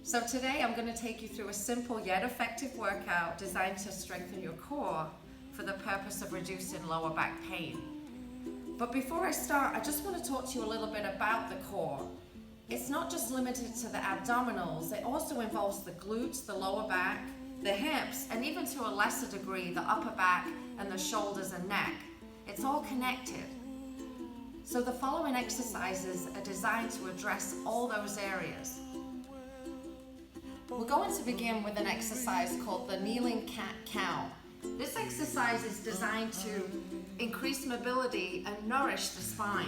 So today I'm going to take you through a simple yet effective workout designed to strengthen your core for the purpose of reducing lower back pain. But before I start, I just want to talk to you a little bit about the core. It's not just limited to the abdominals, it also involves the glutes, the lower back, the hips, and even to a lesser degree, the upper back and the shoulders and neck. It's all connected. So the following exercises are designed to address all those areas. We're going to begin with an exercise called the kneeling cat-cow. This exercise is designed to increase mobility and nourish the spine.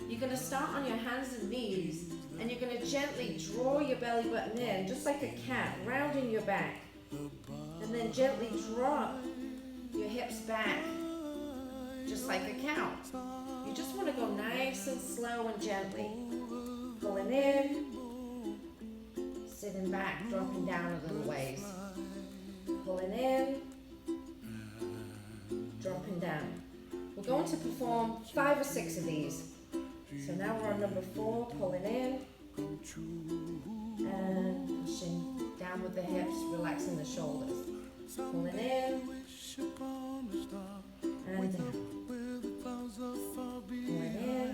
You're going to start on your hands and knees, and you're going to gently draw your belly button in, just like a cat, rounding your back. And then gently drop your hips back, just like a cow. You just want to go nice and slow and gently. Pulling in, sitting back, dropping down a little ways. Pulling in, dropping down. We're going to perform 5 or 6 of these. So now we're on number 4, pulling in and pushing down with the hips, relaxing the shoulders. Pulling in and down. Pulling in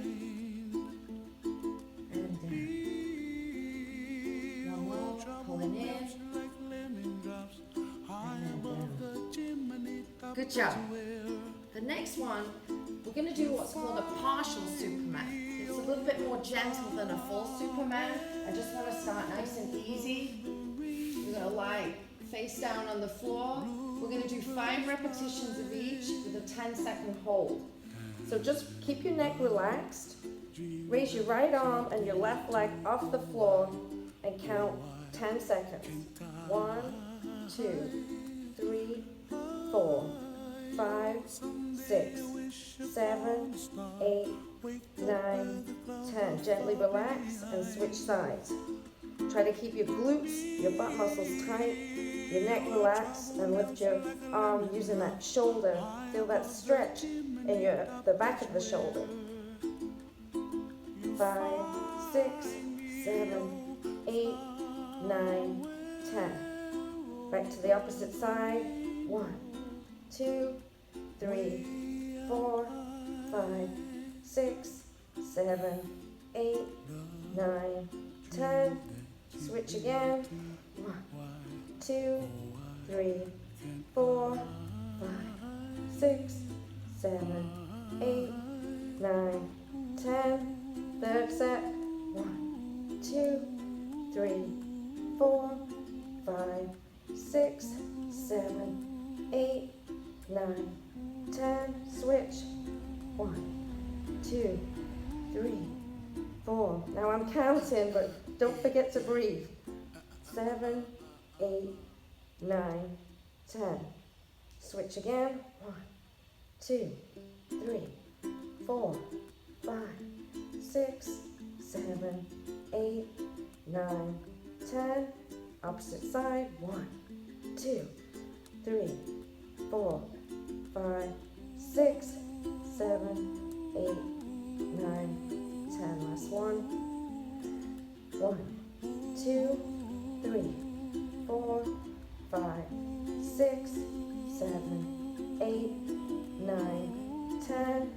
and down. One more, pulling in and down. Good job. The next one, we're going to do what's called a partial Superman. It's a little bit more gentle than a full Superman. I just want to start nice and easy. You're going to lie face down on the floor. We're going to do 5 repetitions of each with a 10-second hold. So just keep your neck relaxed. Raise your right arm and your left leg off the floor and count 10 seconds. 1, 2, 3, 4, 5, 6, 7, 8, 9, 10. Gently relax and switch sides. Try to keep your glutes, your butt muscles tight, your neck relaxed, and lift your arm using that shoulder. Feel that stretch in the back of the shoulder. 5, 6, 7, 8, 9, 10. Back to the opposite side. 1, 2, 3, 4, 5, 6, 7, 8, 9, 10. Switch again. 1, 2, 3, 4, 5, 6, 7, 8, 9, 10. Third set. 1, 2, 3, 4, 5, 6, 7, 8, 9, 10. Switch. 1, 2, 3, 4. Now I'm counting, but don't forget to breathe. 7, 8, 9, 10. Switch again. 1, 2, 3, 4, 5, 6, 7, 8, 9, 10. Opposite side. 1, 2, 3, 4, 5, 6, 7, 8, 9, 10. Last one. 1, 2, 3, 4, 5, 6, 7, 8, 9, 10.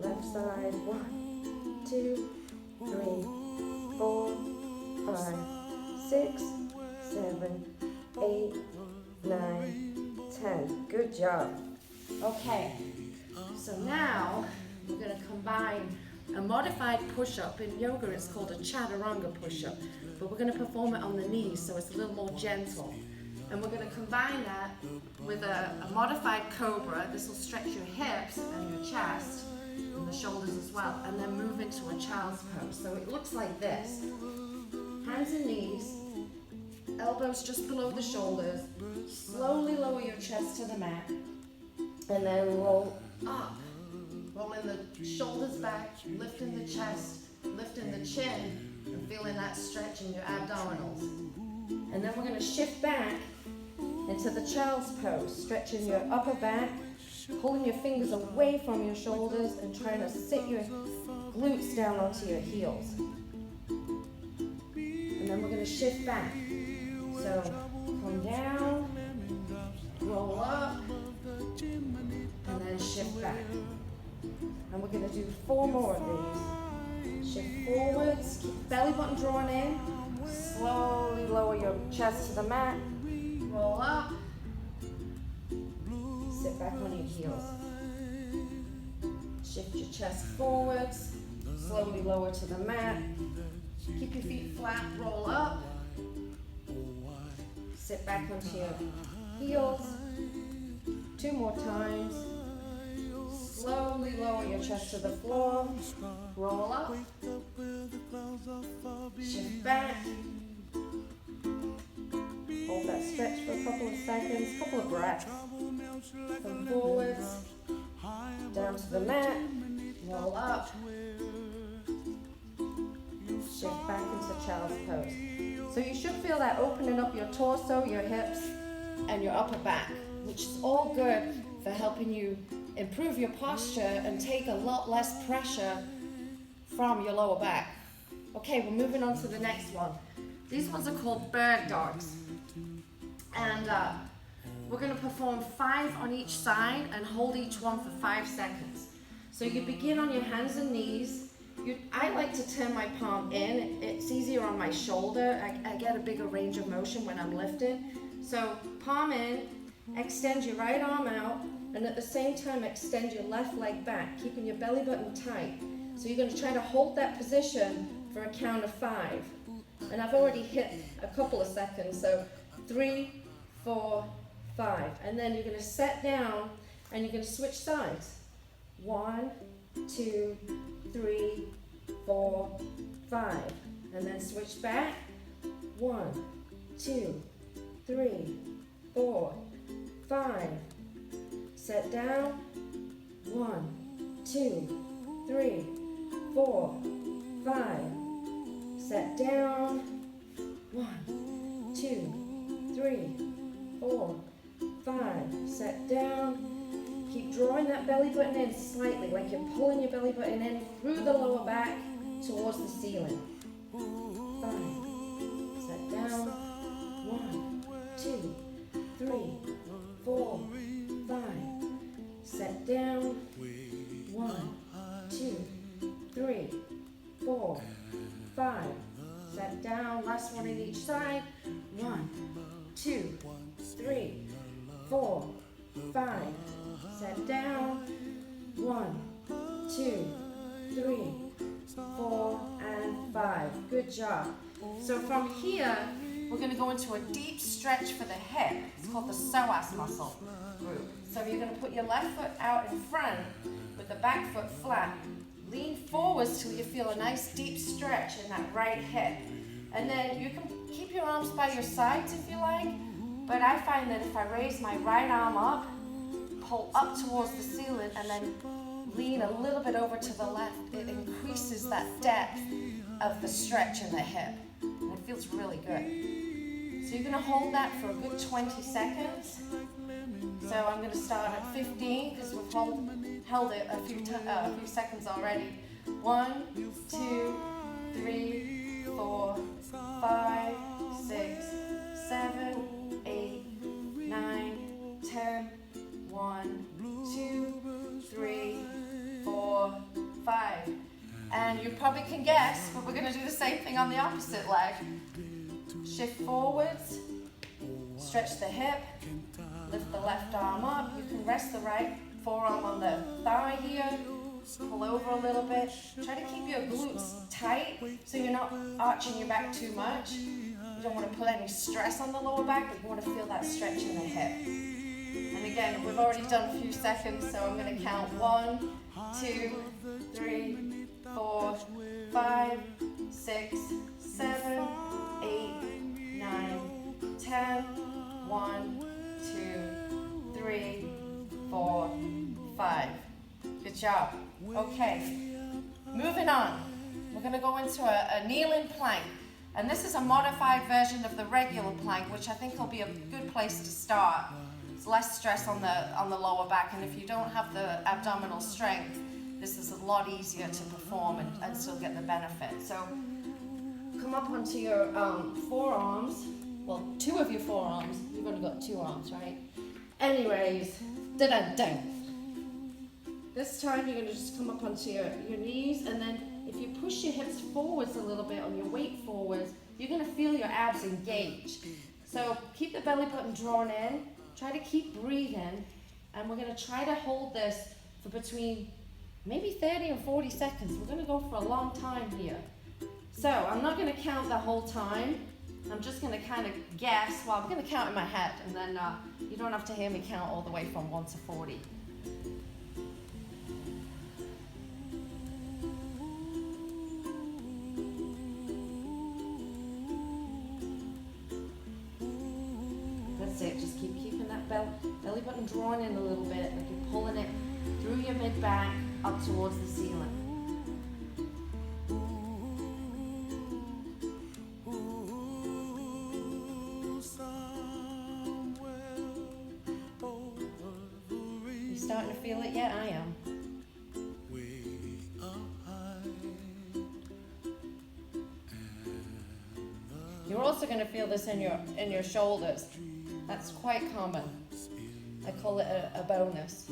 Left side. 1, 2, 3, 4, 5, 6, 7, 8, 9, 10. Good job. Okay, so now we're going to combine a modified push-up. In yoga it's called a chaturanga push-up, but we're going to perform it on the knees so it's a little more gentle. And we're going to combine that with a modified cobra. This will stretch your hips and your chest and the shoulders as well, and then move into a child's pose. So it looks like this. Hands and knees, elbows just below the shoulders. Slowly lower your chest to the mat, and then roll up. Rolling the shoulders back, lifting the chest, lifting the chin, and feeling that stretch in your abdominals. And then we're going to shift back into the child's pose, stretching your upper back, pulling your fingers away from your shoulders and trying to sit your glutes down onto your heels. And then we're going to shift back. So come down, roll up, and then shift back. And we're going to do 4 more of these. Shift forwards, keep belly button drawn in. Slowly lower your chest to the mat. Roll up. Sit back on your heels. Shift your chest forwards. Slowly lower to the mat. Keep your feet flat, roll up. Sit back onto your heels. 2 more times. Slowly lower your chest to the floor. Roll up. Shift back. Hold that stretch for a couple of seconds, couple of breaths. Come forwards, down to the mat, roll up. Shift back into child's pose. So you should feel that opening up your torso, your hips, and your upper back, which is all good for helping you improve your posture and take a lot less pressure from your lower back. Okay, we're moving on to the next one. These ones are called bird dogs. And we're going to perform 5 on each side and hold each one for 5 seconds. So you begin on your hands and knees. I like to turn my palm in. It's easier on my shoulder. I get a bigger range of motion when I'm lifting. So palm in, extend your right arm out, and at the same time extend your left leg back, keeping your belly button tight. So you're going to try to hold that position for a count of 5. And I've already hit a couple of seconds, so 3, 4, 5. And then you're going to set down and you're going to switch sides. 1, 2, 3, 4, 5. And then switch back. 1, 2, 3, 4, 5. Set down. 1, 2, 3, 4, 5. Set down. 1, 2, 3, 4, 5. Set down. Keep drawing that belly button in slightly, like you're pulling your belly button in through the lower back towards the ceiling. 5. Set down. 1, 2, 3, 4, 5. Set down. 1, 2, 3, 4, 5. Set down. Last one in each side. 1, 2, 3, 4, 5. Set down. 1, 2, 3, 4, and 5. Good job. So from here, we're going to go into a deep stretch for the hip. It's called the psoas muscle group. So you're going to put your left foot out in front with the back foot flat. Lean forwards till you feel a nice deep stretch in that right hip. And then you can keep your arms by your sides if you like, but I find that if I raise my right arm up, pull up towards the ceiling, and then lean a little bit over to the left, it increases that depth of the stretch in the hip. And it feels really good. So you're going to hold that for a good 20 seconds. So I'm going to start at 15 because we've held it a few seconds already. 1, 2, 3, 4, 5, 6, 7, 8, 9, 10. 1, 2, 3, 4, 5. And you probably can guess, but we're going to do the same thing on the opposite leg. Shift forwards, stretch the hip, lift the left arm up. You can rest the right forearm on the thigh here, pull over a little bit. Try to keep your glutes tight so you're not arching your back too much. You don't want to put any stress on the lower back, but you want to feel that stretch in the hip. And again, we've already done a few seconds, so I'm going to count 1, 2, 3, 4, 5, 6, 7, 8, 9, 10. 1, 2, 3, 4, 5. Good job. Okay, moving on. We're going to go into a kneeling plank. And this is a modified version of the regular plank, which I think will be a good place to start. It's less stress on the lower back, and if you don't have the abdominal strength, this is a lot easier to perform and still get the benefit. So come up onto your forearms. Well, two of your forearms. You've only got two arms, right? Anyways, dun-dun-dun. This time you're going to just come up onto your knees, and then if you push your hips forwards a little bit on your weight forwards, you're going to feel your abs engage. So keep the belly button drawn in, try to keep breathing, and we're going to try to hold this for between maybe 30 and 40 seconds. We're going to go for a long time here. So I'm not going to count the whole time. I'm just going to kind of guess. Well, I'm going to count in my head, and then you don't have to hear me count all the way from 1 to 40. That's it. Just keep keeping that belly button drawn in a little bit, like you're pulling it through your mid-back up towards the ceiling. Starting to feel it yet? I am. You're also going to feel this in your shoulders. That's quite common. I call it a bonus.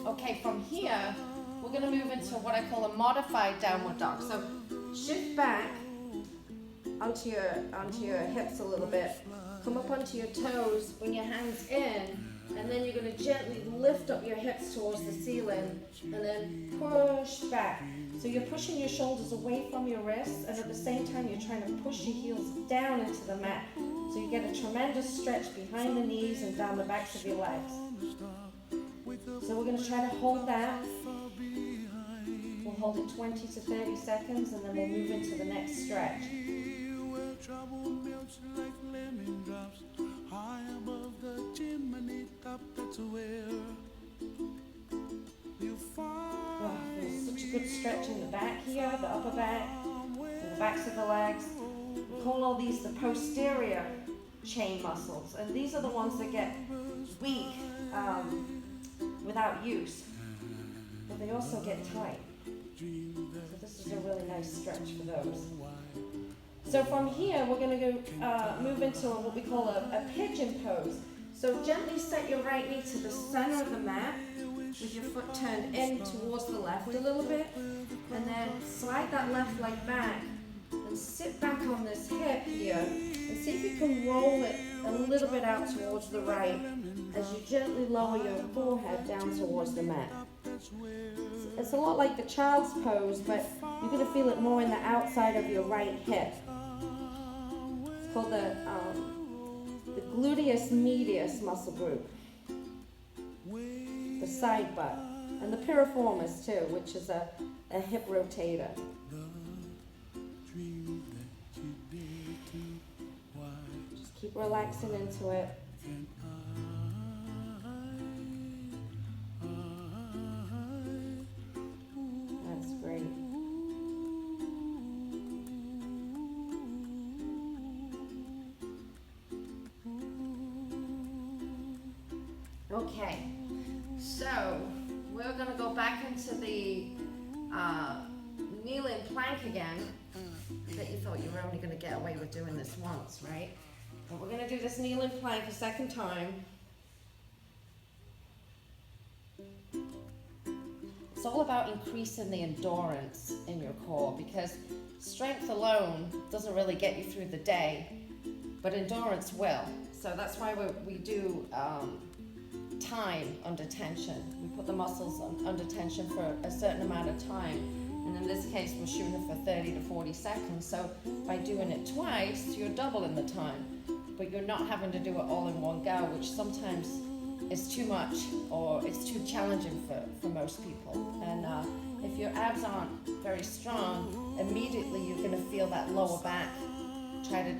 Okay, from here we're going to move into what I call a modified downward dog. So shift back onto your hips a little bit. Come up onto your toes, bring your hands in, and then you're going to gently lift up your hips towards the ceiling, and then push back. So you're pushing your shoulders away from your wrists, and at the same time you're trying to push your heels down into the mat. So you get a tremendous stretch behind the knees and down the backs of your legs. So we're going to try to hold that. We'll hold it 20 to 30 seconds, and then we'll move into the next stretch. Trouble melts like lemon drops high above the chimney top. That's where you find. Wow, there's such a good stretch in the back here, the upper back, and the backs of the legs. We call all these the posterior chain muscles, and these are the ones that get weak without use, but they also get tight. So this is a really nice stretch for those. So from here, we're going to go move into what we call a pigeon pose. So gently set your right knee to the center of the mat with your foot turned in towards the left a little bit, and then slide that left leg back and sit back on this hip here, and see if you can roll it a little bit out towards the right as you gently lower your forehead down towards the mat. It's a lot like the child's pose, but you're going to feel it more in the outside of your right hip. It's called the gluteus medius muscle group, the side butt, and the piriformis too, which is a hip rotator. Just keep relaxing into it. That's great. Okay, so we're going to go back into the kneeling plank again. I bet you thought you were only going to get away with doing this once, right? But we're going to do this kneeling plank a second time. It's all about increasing the endurance in your core, because strength alone doesn't really get you through the day, but endurance will. So that's why we do time under tension. We put the muscles under tension for a certain amount of time, and in this case we're shooting for 30 to 40 seconds. So by doing it twice, you're doubling the time, but you're not having to do it all in one go, which sometimes is too much, or it's too challenging for most people. And if your abs aren't very strong, immediately you're going to feel that lower back try to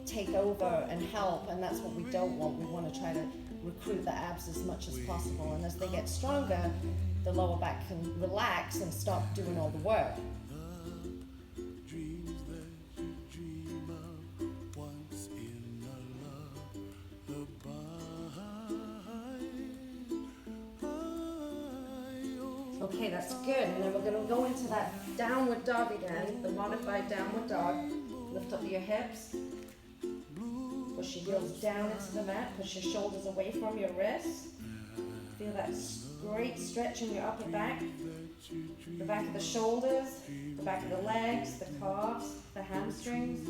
take over and help, and that's what we don't want. We want to try to recruit the abs as much as possible, and as they get stronger, the lower back can relax and stop doing all the work. Okay, that's good. And then we're going to go into that downward dog again, the modified downward dog. Lift up your hips. Push your heels down into the mat. Push your shoulders away from your wrists. Feel that great stretch in your upper back. The back of the shoulders, the back of the legs, the calves, the hamstrings.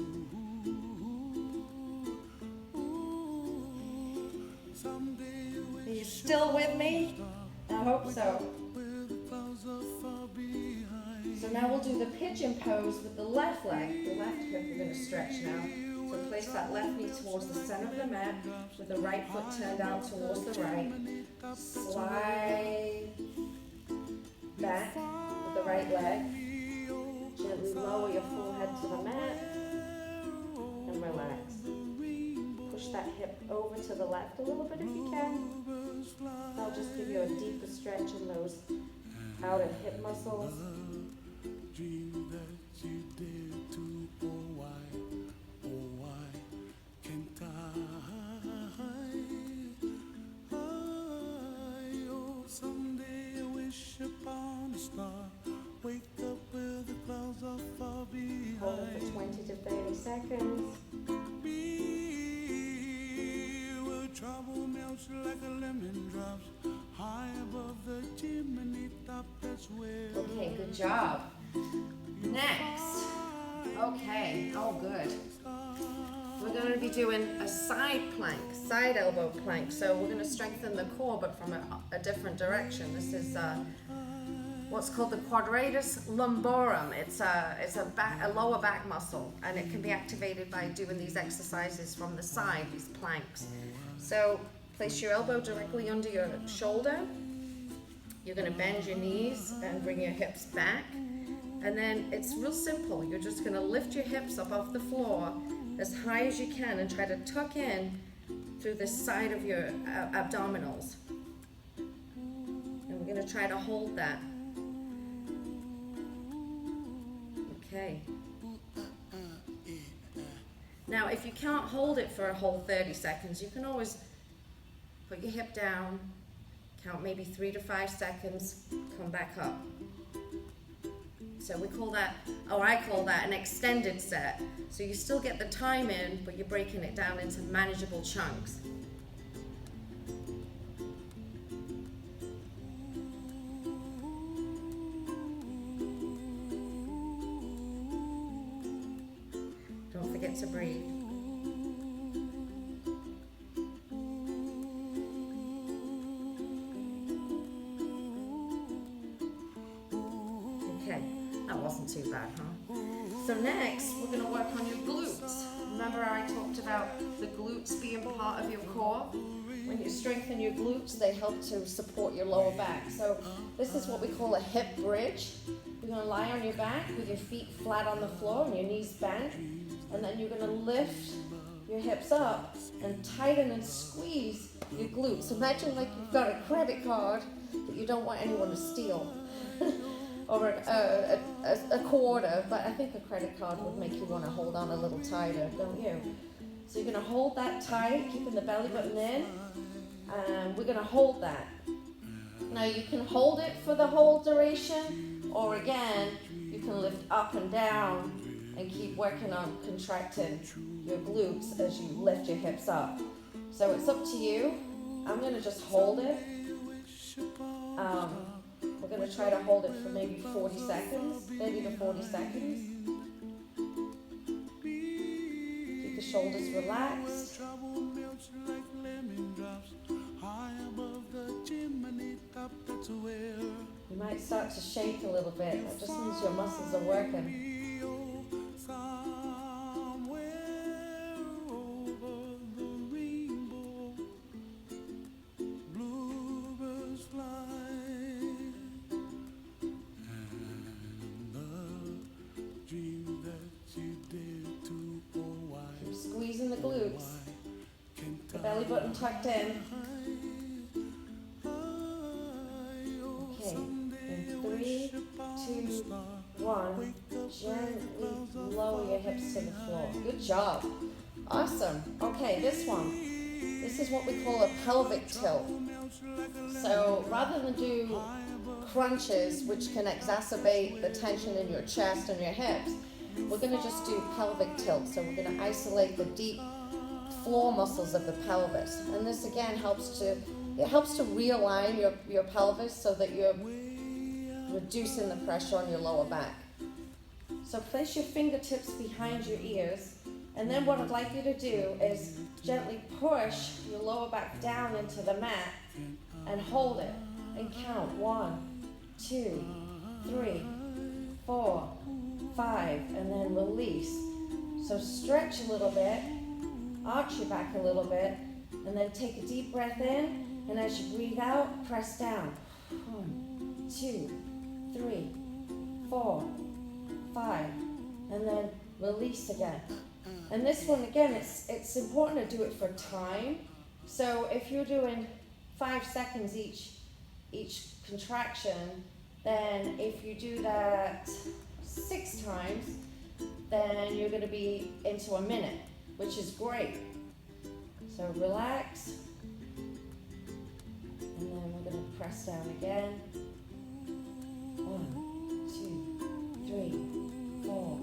Are you still with me? I hope so. So now we'll do the pigeon pose with the left leg, the left hip we're going to stretch now. So place that left knee towards the center of the mat with the right foot turned out towards the right. Slide back with the right leg. Gently lower your forehead to the mat and relax. Push that hip over to the left a little bit if you can. That'll just give you a deeper stretch in those outer hip muscles. Someday I wish upon a star. Wake up where the clouds are far behind. Hold it for 20 to 30 seconds. Be where trouble melts like a lemon drops. High above the chimney top, that's where. Okay, good job. Next. Okay, oh good. We're going to be doing a side plank, side elbow plank. So we're going to strengthen the core, but from a different direction. This is what's called the quadratus lumborum. It's a lower back muscle, and it can be activated by doing these exercises from the side, these planks. So place your elbow directly under your shoulder. You're going to bend your knees and bring your hips back. And then it's real simple. You're just going to lift your hips up off the floor as high as you can and try to tuck in through the side of your abdominals. And we're going to try to hold that. Okay. Now, if you can't hold it for a whole 30 seconds, you can always put your hip down, count maybe 3 to 5 seconds, come back up. So we call that, or I call that an extended set. So you still get the time in, but you're breaking it down into manageable chunks. Don't forget to breathe. Okay. That wasn't too bad, huh? So next, we're going to work on your glutes. Remember I talked about the glutes being part of your core? When you strengthen your glutes, they help to support your lower back. So this is what we call a hip bridge. You're going to lie on your back with your feet flat on the floor and your knees bent. And then you're going to lift your hips up and tighten and squeeze your glutes. Imagine like you've got a credit card that you don't want anyone to steal. Or a quarter, but I think a credit card would make you want to hold on a little tighter, don't you? So you're going to hold that tight, keeping the belly button in, and we're going to hold that. Now you can hold it for the whole duration, or again, you can lift up and down and keep working on contracting your glutes as you lift your hips up. So it's up to you. I'm going to just hold it. We're going to try to hold it for maybe 40 seconds, 30 to 40 seconds. Keep the shoulders relaxed. You might start to shake a little bit. That just means your muscles are working. Squeezing the glutes, the belly button tucked in. Okay, in 3, 2, 1, gently lower your hips to the floor. Good job. Awesome. Okay, this one. This is what we call a pelvic tilt. So rather than do crunches, which can exacerbate the tension in your chest and your hips, we're going to just do pelvic tilt. So we're going to isolate the deep floor muscles of the pelvis. And this again helps to realign your pelvis so that you're reducing the pressure on your lower back. So place your fingertips behind your ears, and then what I'd like you to do is gently push your lower back down into the mat and hold it and count 1, 2, 3, 4, 5, and then release. So stretch a little bit, arch your back a little bit, and then take a deep breath in, and as you breathe out, press down. 1, 2, 3, 4, 5, and then release again. And this one again, it's important to do it for time. So if you're doing 5 seconds each contraction, then if you do that 6 times, then you're going to be into a minute, which is great. So relax, and then we're going to press down again. 1, 2, 3, 4,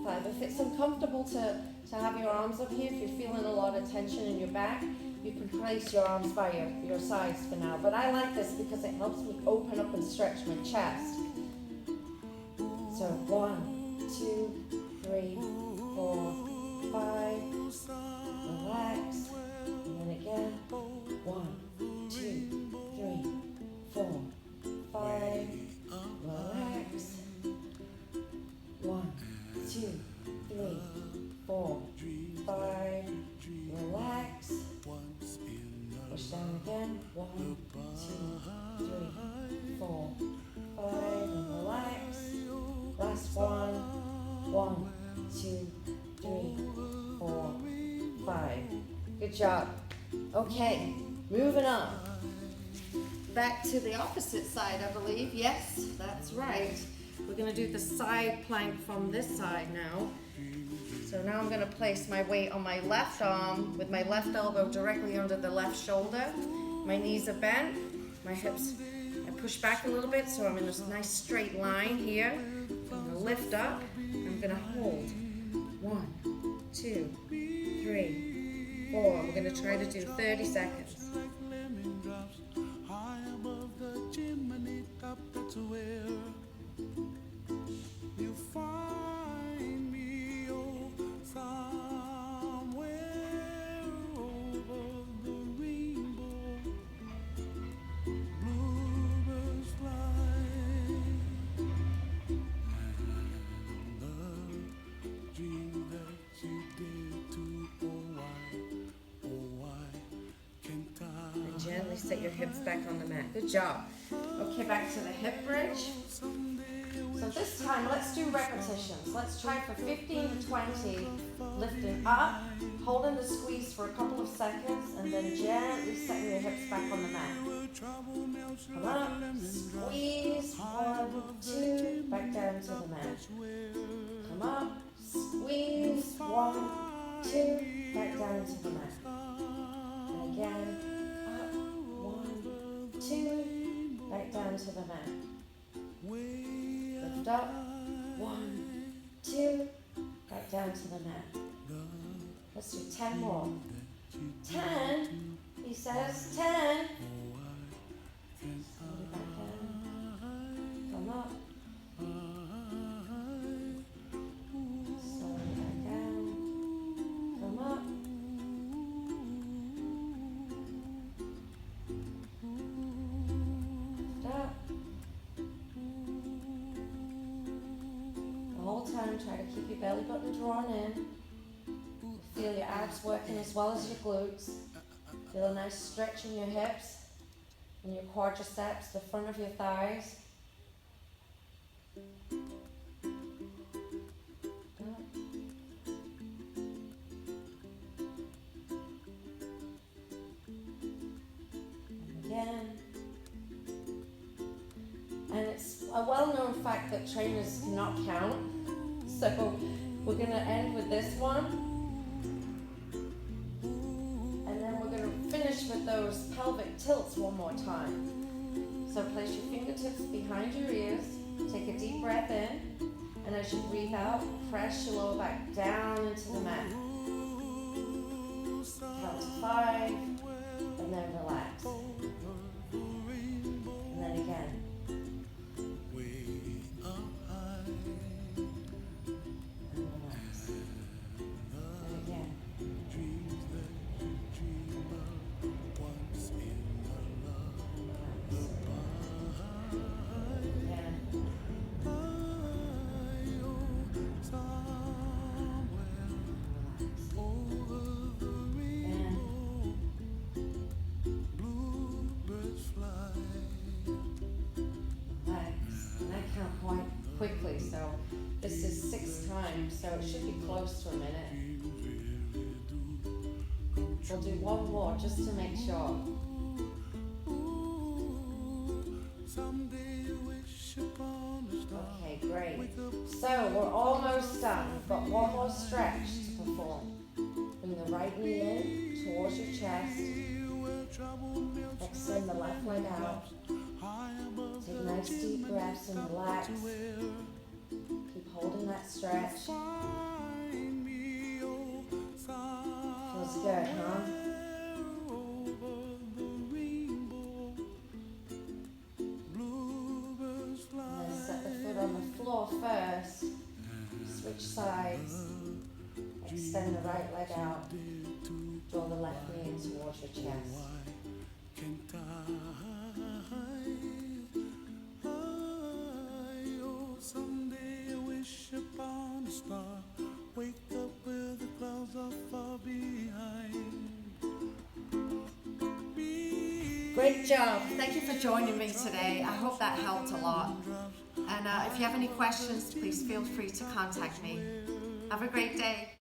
5. If it's uncomfortable to have your arms up here, if you're feeling a lot of tension in your back, you can place your arms by your sides for now. But I like this because it helps me open up and stretch my chest. So 1, 2, 3, 4, 5. Relax. And then again. 1, 2, 3, 4, 5. Relax. 1, 2, 3, 4, 5. Relax. Push down again. 1, 2, 3, 4, 5. And relax. Last one. 1, 2, 3, 4, 5. Good job. Okay, moving on. Back to the opposite side, I believe. Yes, that's right. We're going to do the side plank from this side now. So now I'm going to place my weight on my left arm with my left elbow directly under the left shoulder. My knees are bent, my hips, I push back a little bit so I'm in this nice straight line here. I'm going to lift up, I'm going to hold. 1, 2, 3, 4. We're going to try to do 30 seconds. You find me, oh, somewhere over the rainbow. Bluebirds fly, and the dream that you did to, oh why can't I? And gently set your hips back on the mat. Good job. Okay, back to the hip bridge. So this time, let's do repetitions. Let's try for 15 to 20, lifting up, holding the squeeze for a couple of seconds, and then gently setting your hips back on the mat. Come up, squeeze, 1, 2, back down to the mat. Come up, squeeze, 1, 2, back down to the mat. And again, up, 1, 2, back down to the mat. Lift up, 1, 2, back down to the mat. Let's do 10 more. 10, he says, 10. Slowly back down, come up. Slowly back down, come up. Lift up. The whole time, try to keep your belly button drawn in. Feel your abs working as well as your glutes. Feel a nice stretch in your hips and your quadriceps, the front of your thighs. And again. And it's a well-known fact that trainers cannot count. So we're going to end with this one. And then we're going to finish with those pelvic tilts one more time. So place your fingertips behind your ears, take a deep breath in, and as you breathe out, press your lower back down into the mat. Count to 5, and then relax. And then again. And relax. And again. Quickly, so this is 6 times, so it should be close to a minute. We'll do one more just to make sure. Okay, great. So we're almost done. We've got one more stretch to perform. Bring the right knee in towards your chest. Extend the left leg out. Take nice deep breaths and relax. Keep holding that stretch. Feels good, huh? And then set the foot on the floor first. Switch sides. Extend the right leg out. Draw the left knee in towards your chest. Someday I wish upon a star, wake up where the clouds are far behind. Great job. Thank you for joining me today. I hope that helped a lot. And if you have any questions, please feel free to contact me. Have a great day.